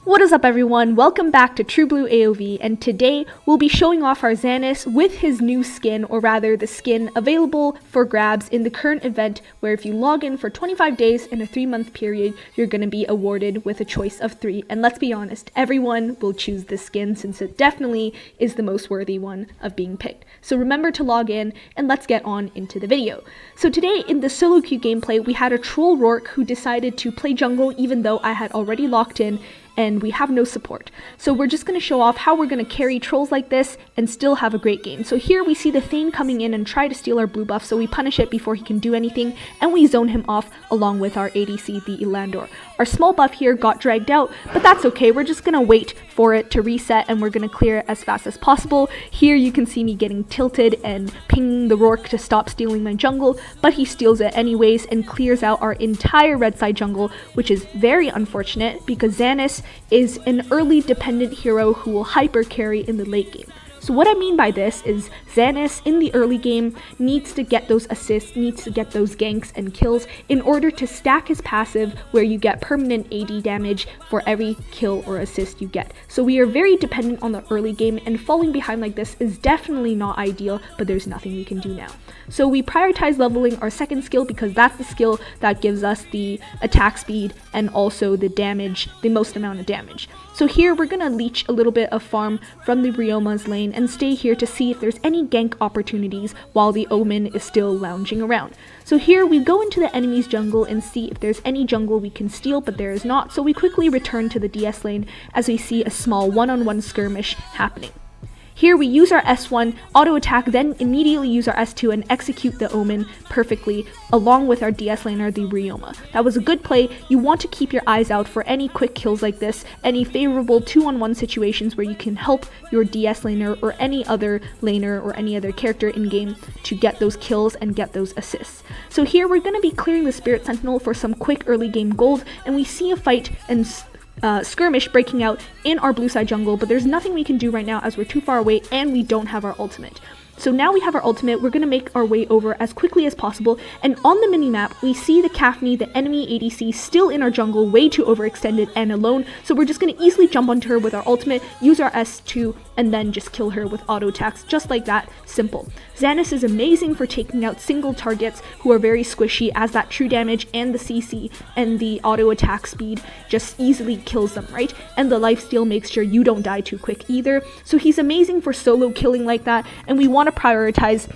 What is up everyone, welcome back to True Blue AOV, and today we'll be showing off our Zanis with his new skin, or rather the skin available for grabs in the current event where if you log in for 25 days in a 3-month period, you're going to be awarded with a choice of 3. And let's be honest, everyone will choose this skin since it definitely is the most worthy one of being picked. So remember to log in and let's get on into the video. So today in the solo queue gameplay, we had a troll Rourke who decided to play jungle even though I had already locked in and we have no support. So we're just going to show off how we're going to carry trolls like this and still have a great game. So here we see the Thane coming in and try to steal our blue buff, so we punish it before he can do anything, and we zone him off along with our ADC, the Elandor. Our small buff here got dragged out, but that's okay. We're just going to wait for it to reset and we're going to clear it as fast as possible. Here you can see me getting tilted and pinging the Rourke to stop stealing my jungle, but he steals it anyways and clears out our entire red side jungle, which is very unfortunate because Zanis is an early dependent hero who will hyper carry in the late game. So what I mean by this is Zanis in the early game needs to get those assists, needs to get those ganks and kills in order to stack his passive where you get permanent AD damage for every kill or assist you get. So we are very dependent on the early game, and falling behind like this is definitely not ideal, but there's nothing we can do now. So we prioritize leveling our second skill because that's the skill that gives us the attack speed and also the damage, the most amount of damage. So here we're going to leech a little bit of farm from the Ryoma's lane and stay here to see if there's any gank opportunities while the Omen is still lounging around. So here we go into the enemy's jungle and see if there's any jungle we can steal, but there is not, so we quickly return to the DS lane as we see a small one-on-one skirmish happening. Here we use our S1, auto attack, then immediately use our S2 and execute the Omen perfectly along with our DS laner, the Ryoma. That was a good play. You want to keep your eyes out for any quick kills like this, any favorable 2-on-1 situations where you can help your DS laner or any other laner or any other character in game to get those kills and get those assists. So here we're going to be clearing the Spirit Sentinel for some quick early game gold, and we see a fight and skirmish breaking out in our blue side jungle, but there's nothing we can do right now as we're too far away and we don't have our ultimate. So now we have our ultimate, we're going to make our way over as quickly as possible, and on the minimap we see the Kafni, the enemy ADC, still in our jungle, way too overextended and alone, so we're just going to easily jump onto her with our ultimate, use our S2, and then just kill her with auto attacks, just like that, simple. Zanis is amazing for taking out single targets who are very squishy, as that true damage and the CC and the auto attack speed just easily kills them, right? And the lifesteal makes sure you don't die too quick either, so he's amazing for solo killing like that, and we want to prioritize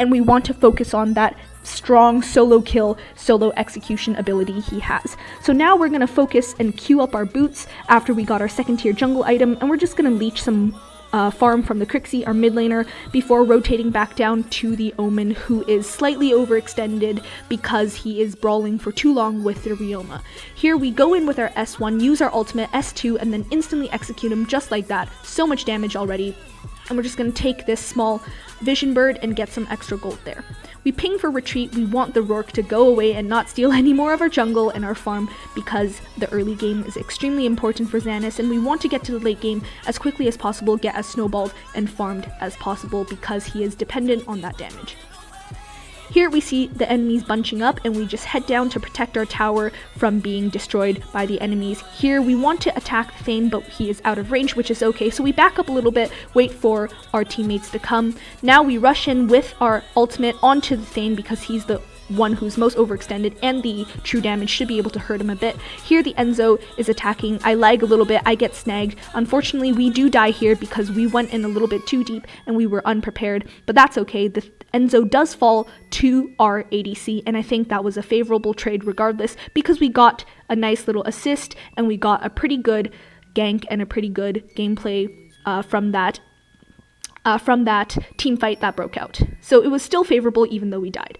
and we want to focus on that strong solo kill, solo execution ability he has. So now we're going to focus and queue up our boots after we got our second tier jungle item, and we're just going to leech some farm from the Crixie, our mid laner, before rotating back down to the Omen, who is slightly overextended because he is brawling for too long with the Ryoma. Here we go in with our S1, use our ultimate, S2, and then instantly execute him just like that. So much damage already. And we're just going to take this small vision bird and get some extra gold there. We ping for retreat. We want the Rourke to go away and not steal any more of our jungle and our farm because the early game is extremely important for Zanis, and we want to get to the late game as quickly as possible, get as snowballed and farmed as possible because he is dependent on that damage. Here we see the enemies bunching up and we just head down to protect our tower from being destroyed by the enemies. Here we want to attack Thane, but he is out of range, which is okay, so we back up a little bit, wait for our teammates to come. Now we rush in with our ultimate onto the Thane because he's the one who's most overextended and the true damage should be able to hurt him a bit. Here the Enzo is attacking. I lag a little bit, I get snagged. Unfortunately we do die here because we went in a little bit too deep and we were unprepared, but that's okay. The Enzo does fall to our ADC, and I think that was a favorable trade regardless because we got a nice little assist and we got a pretty good gank and a pretty good gameplay from that team fight that broke out. So it was still favorable even though we died.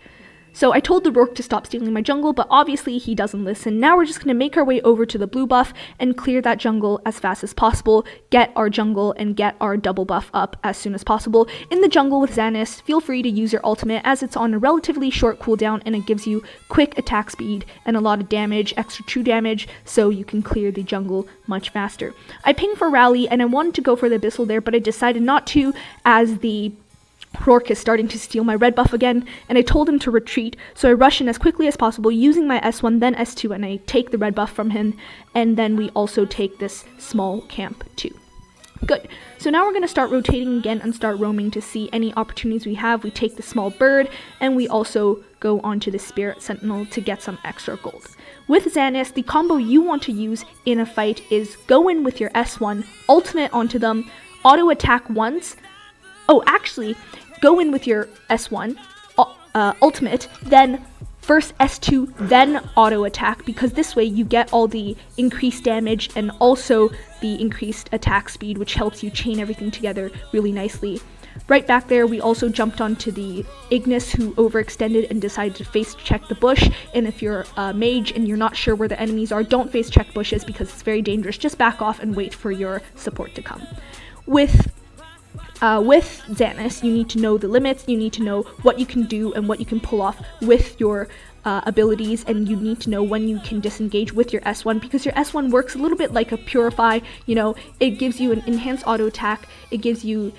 So I told the Rourke to stop stealing my jungle, but obviously he doesn't listen. Now we're just going to make our way over to the blue buff and clear that jungle as fast as possible, get our jungle and get our double buff up as soon as possible. In the jungle with Zanis, feel free to use your ultimate as it's on a relatively short cooldown and it gives you quick attack speed and a lot of damage, extra true damage, so you can clear the jungle much faster. I pinged for rally and I wanted to go for the abyssal there, but I decided not to as the Rourke is starting to steal my red buff again, and I told him to retreat, so I rush in as quickly as possible using my S1, then S2, and I take the red buff from him, and then we also take this small camp too. Good. So now we're going to start rotating again and start roaming to see any opportunities we have. We take the small bird, and we also go onto the Spirit Sentinel to get some extra gold. With Zanis, the combo you want to use in a fight is go in with your S1, ultimate onto them, auto attack once. Oh, actually, go in with your S1, ultimate, then first S2, then auto attack, because this way you get all the increased damage and also the increased attack speed, which helps you chain everything together really nicely. Right back there, we also jumped onto the Ignis, who overextended and decided to face check the bush. And if you're a mage and you're not sure where the enemies are, don't face check bushes because it's very dangerous. Just back off and wait for your support to come. With Zanis, you need to know the limits, you need to know what you can do and what you can pull off with your abilities, and you need to know when you can disengage with your S1, because your S1 works a little bit like a Purify. You know, it gives you an enhanced auto attack, it gives you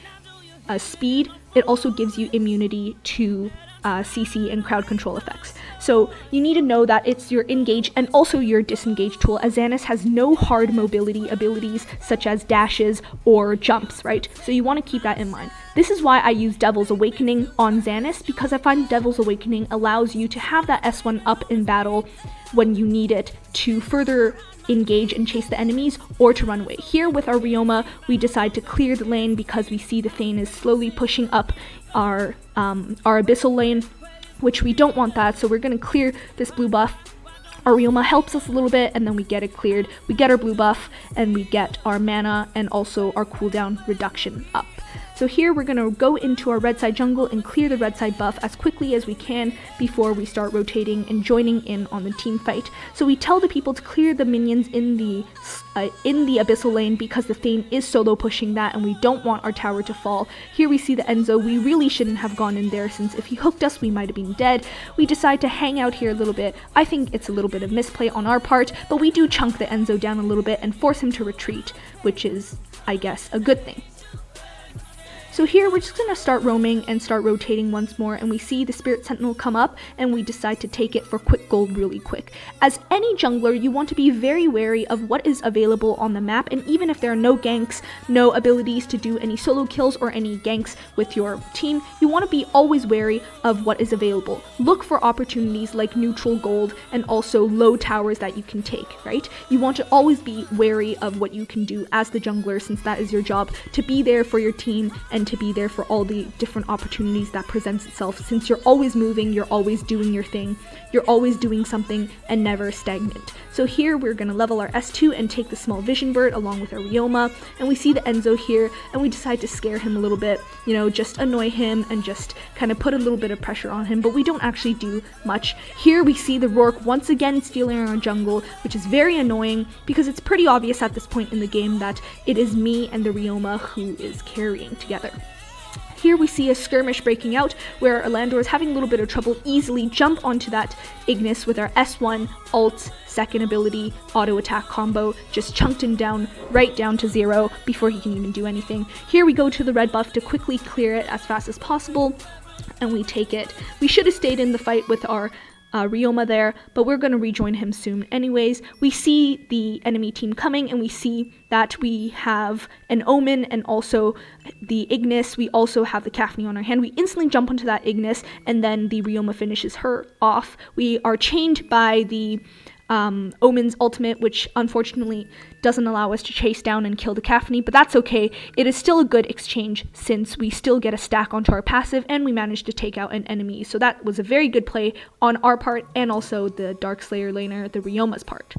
speed, it also gives you immunity to CC and crowd control effects. So you need to know that it's your engage and also your disengage tool, as Zanis has no hard mobility abilities such as dashes or jumps, right? So you want to keep that in mind. This is why I use Devil's Awakening on Zanis, because I find Devil's Awakening allows you to have that S1 up in battle when you need it to further engage and chase the enemies or to run away. Here with our Ryoma, we decide to clear the lane because we see the Thane is slowly pushing up our abyssal lane, which we don't want that, so we're going to clear this blue buff. Our Ryoma helps us a little bit, and then we get it cleared. We get our blue buff, and we get our mana and also our cooldown reduction up. So here we're going to go into our red side jungle and clear the red side buff as quickly as we can before we start rotating and joining in on the team fight. So we tell the people to clear the minions in the abyssal lane because the Thane is solo pushing that and we don't want our tower to fall. Here we see the Enzo. We really shouldn't have gone in there, since if he hooked us we might have been dead. We decide to hang out here a little bit. I think it's a little bit of misplay on our part, but we do chunk the Enzo down a little bit and force him to retreat, which is, I guess, a good thing. So here we're just going to start roaming and start rotating once more, and we see the Spirit Sentinel come up and we decide to take it for quick gold really quick. As any jungler, you want to be very wary of what is available on the map, and even if there are no ganks, no abilities to do any solo kills or any ganks with your team, you want to be always wary of what is available. Look for opportunities like neutral gold and also low towers that you can take, right? You want to always be wary of what you can do as the jungler, since that is your job, to be there for your team and to be there for all the different opportunities that presents itself, since you're always moving, you're always doing your thing, you're always doing something and never stagnant. So here we're going to level our S2 and take the small vision bird along with our Ryoma, and we see the Enzo here and we decide to scare him a little bit, you know, just annoy him and just kind of put a little bit of pressure on him, but we don't actually do much. Here we see the Rourke once again stealing our jungle, which is very annoying because it's pretty obvious at this point in the game that it is me and the Ryoma who is carrying together. Here we see a skirmish breaking out where Orlando is having a little bit of trouble easily jump onto that Ignis with our S1, ult, second ability, auto attack combo, just chunked him down, right down to 0 before he can even do anything. Here we go to the red buff to quickly clear it as fast as possible, and we take it. We should have stayed in the fight with our Ryoma there, but we're going to rejoin him soon anyways. We see the enemy team coming, and we see that we have an Omen and also the Ignis. We also have the Caphne on our hand. We instantly jump onto that Ignis, and then the Ryoma finishes her off. We are chained by the Omen's ultimate, which unfortunately doesn't allow us to chase down and kill the Caphne, but that's okay. It is still a good exchange since we still get a stack onto our passive and we managed to take out an enemy. So that was a very good play on our part and also the Darkslayer laner, the Ryoma's part.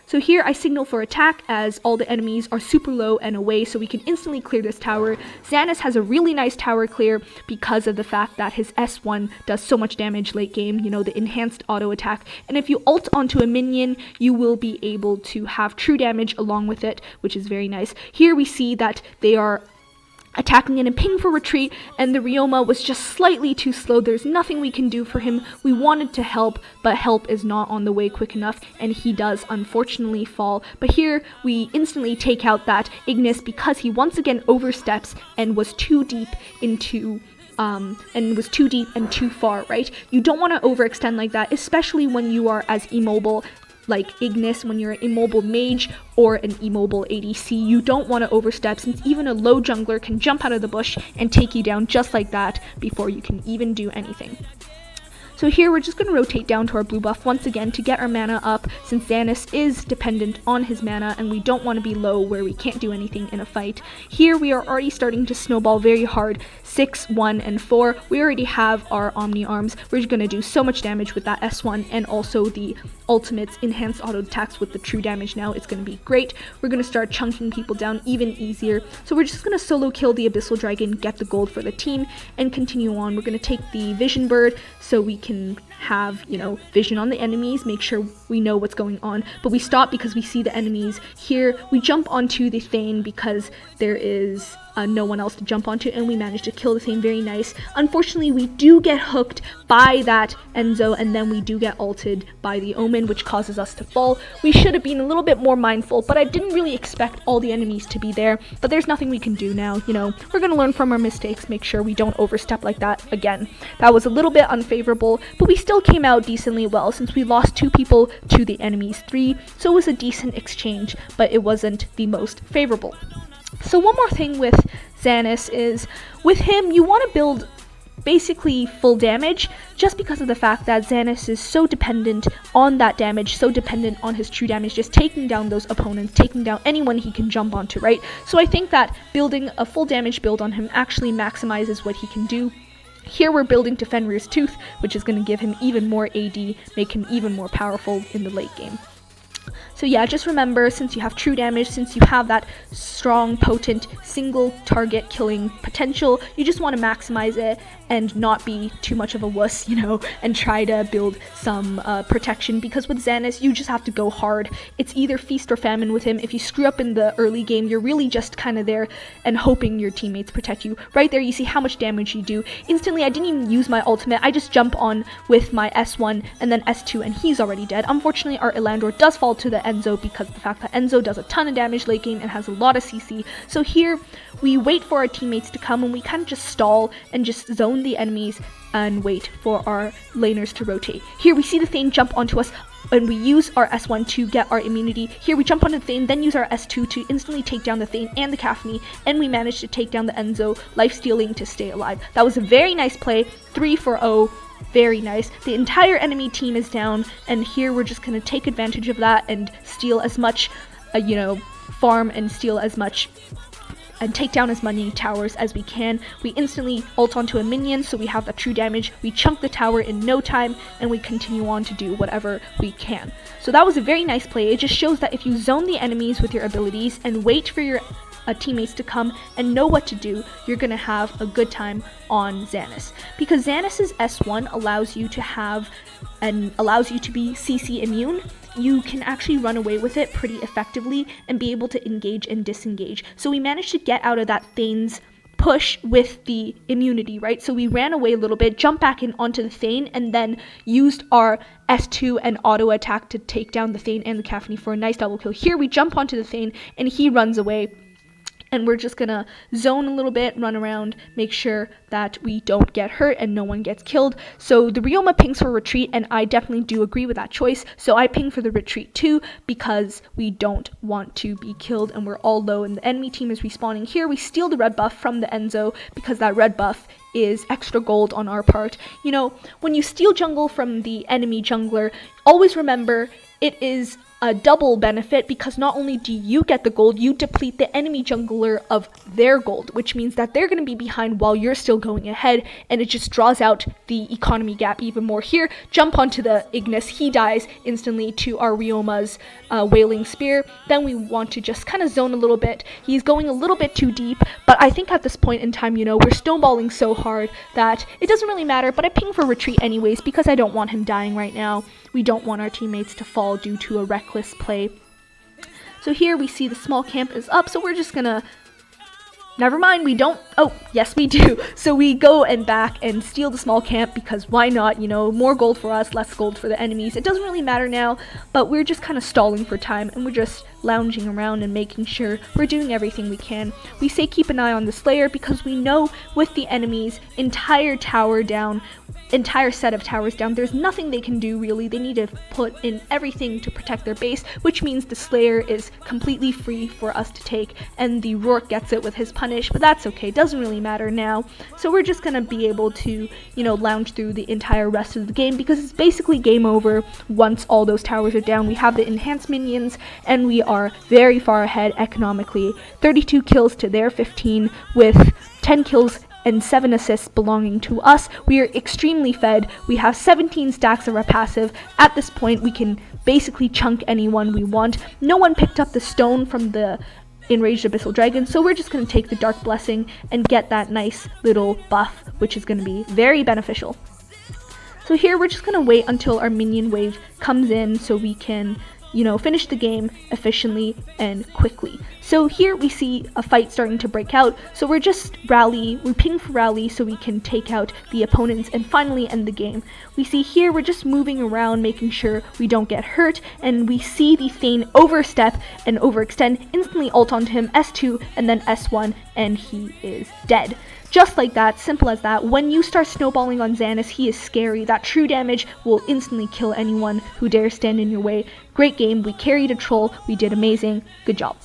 So here I signal for attack as all the enemies are super low and away, so we can instantly clear this tower. Zanis has a really nice tower clear because of the fact that his S1 does so much damage late game, you know, the enhanced auto attack. And if you ult onto a minion, you will be able to have true damage along with it, which is very nice. Here we see that they are attacking in a ping for retreat, and the Ryoma was just slightly too slow. There's nothing we can do for him. We wanted to help, but help is not on the way quick enough, and he does unfortunately fall. But here we instantly take out that Ignis because he once again oversteps and was too deep into and was too deep and too far, right? You don't want to overextend like that, especially when you are as immobile like Ignis, when you're an immobile mage or an immobile ADC. You don't want to overstep, since even a low jungler can jump out of the bush and take you down just like that before you can even do anything. So here we're just going to rotate down to our blue buff once again to get our mana up, since Zanis is dependent on his mana and we don't want to be low where we can't do anything in a fight. Here we are already starting to snowball very hard. 6, 1, and 4. We already have our Omni Arms. We're just going to do so much damage with that S1 and also the ultimates, enhanced auto attacks with the true damage now. It's going to be great. We're going to start chunking people down even easier. So we're just going to solo kill the Abyssal Dragon, get the gold for the team, and continue on. We're going to take the Vision Bird so we can have, vision on the enemies, make sure we know what's going on. But we stop because we see the enemies. Here we jump onto the Thane because there is no one else to jump onto, and we managed to kill the Thane. Very nice. Unfortunately, we do get hooked by that Enzo, and then we do get ulted by the Omen, which causes us to fall. We should have been a little bit more mindful, but I didn't really expect all the enemies to be there. But there's nothing we can do now. We're going to learn from our mistakes, make sure we don't overstep like that again. That was a little bit unfavorable, but we still came out decently well, since we lost 2 people to the enemy's 3, so it was a decent exchange, but it wasn't the most favorable. So one more thing with Zanis is, with him, you want to build basically full damage, just because of the fact that Zanis is so dependent on that damage, so dependent on his true damage, just taking down those opponents, taking down anyone he can jump onto, right? So I think that building a full damage build on him actually maximizes what he can do. Here we're building to Fenrir's Tooth, which is going to give him even more AD, make him even more powerful in the late game. So yeah, just remember, since you have true damage, since you have that strong, potent, single target killing potential, you just want to maximize it and not be too much of a wuss, and try to build some protection, because with Zanis, you just have to go hard. It's either feast or famine with him. If you screw up in the early game, you're really just kind of there and hoping your teammates protect you. Right there, you see how much damage you do. Instantly, I didn't even use my ultimate. I just jump on with my S1 and then S2, and he's already dead. Unfortunately, our Elandor does fall to the Enzo, because of the fact that Enzo does a ton of damage late game and has a lot of CC. So here, we wait for our teammates to come, and we kind of just stall and just zone the enemies and wait for our laners to rotate. Here we see the Thane jump onto us, and we use our S1 to get our immunity. Here we jump onto the Thane, then use our S2 to instantly take down the Thane and the Caphne, and we manage to take down the Enzo, life-stealing to stay alive. That was a very nice play, 3 for 0. Very nice. The entire enemy team is down, and here we're just going to take advantage of that and steal as much, farm and steal as much and take down as many towers as we can. We instantly ult onto a minion, so we have the true damage. We chunk the tower in no time, and we continue on to do whatever we can. So that was a very nice play. It just shows that if you zone the enemies with your abilities and wait for your teammates to come and know what to do, you're gonna have a good time on Zanis, because Zanis's S1 allows you to be CC immune. You can actually run away with it pretty effectively and be able to engage and disengage. So we managed to get out of that Thane's push with the immunity, right? So we ran away a little bit, jumped back in onto the Thane, and then used our S2 and auto attack to take down the Thane and the Caphne for a nice double kill. Here we jump onto the Thane and he runs away. And we're just gonna zone a little bit, run around, make sure that we don't get hurt and no one gets killed. So the Ryoma pings for retreat, and I definitely do agree with that choice. So I ping for the retreat too, because we don't want to be killed and we're all low and the enemy team is respawning. Here we steal the red buff from the Enzo, because that red buff is extra gold on our part. When you steal jungle from the enemy jungler, always remember it is a double benefit, because not only do you get the gold, you deplete the enemy jungler of their gold, which means that they're going to be behind while you're still going ahead, and it just draws out the economy gap even more. Here, jump onto the Ignis, he dies instantly to our Ryoma's Wailing Spear. Then we want to just kind of zone a little bit. He's going a little bit too deep, but I think at this point in time, we're snowballing so hard that it doesn't really matter, but I ping for retreat anyways, because I don't want him dying right now. We don't want our teammates to fall due to a reckless play. So here we see the small camp is up, so we're just gonna never mind, we don't. Oh, yes, we do. So we go and back and steal the small camp because why not? More gold for us, less gold for the enemies. It doesn't really matter now, but we're just kind of stalling for time and we're just lounging around and making sure we're doing everything we can. We say keep an eye on the Slayer because we know with the enemy's entire set of towers down, there's nothing they can do really. They need to put in everything to protect their base, which means the Slayer is completely free for us to take, and the Rourke gets it with his punish, but that's okay, doesn't really matter now. So we're just gonna be able to, lounge through the entire rest of the game because it's basically game over once all those towers are down. We have the enhanced minions, and we are very far ahead economically. 32 kills to their 15 with 10 kills and 7 assists belonging to us. We are extremely fed. We have 17 stacks of our passive. At this point, we can basically chunk anyone we want. No one picked up the stone from the Enraged Abyssal Dragon, so we're just going to take the Dark Blessing and get that nice little buff, which is going to be very beneficial. So here, we're just going to wait until our minion wave comes in so we can finish the game efficiently and quickly. So here we see a fight starting to break out, so we're ping for rally so we can take out the opponents and finally end the game. We see here we're just moving around making sure we don't get hurt, and we see the Thane overstep and overextend, instantly ult onto him, S2 and then S1, and he is dead. Just like that, simple as that. When you start snowballing on Zanis, he is scary. That true damage will instantly kill anyone who dares stand in your way. Great game, we carried a troll, we did amazing, good job.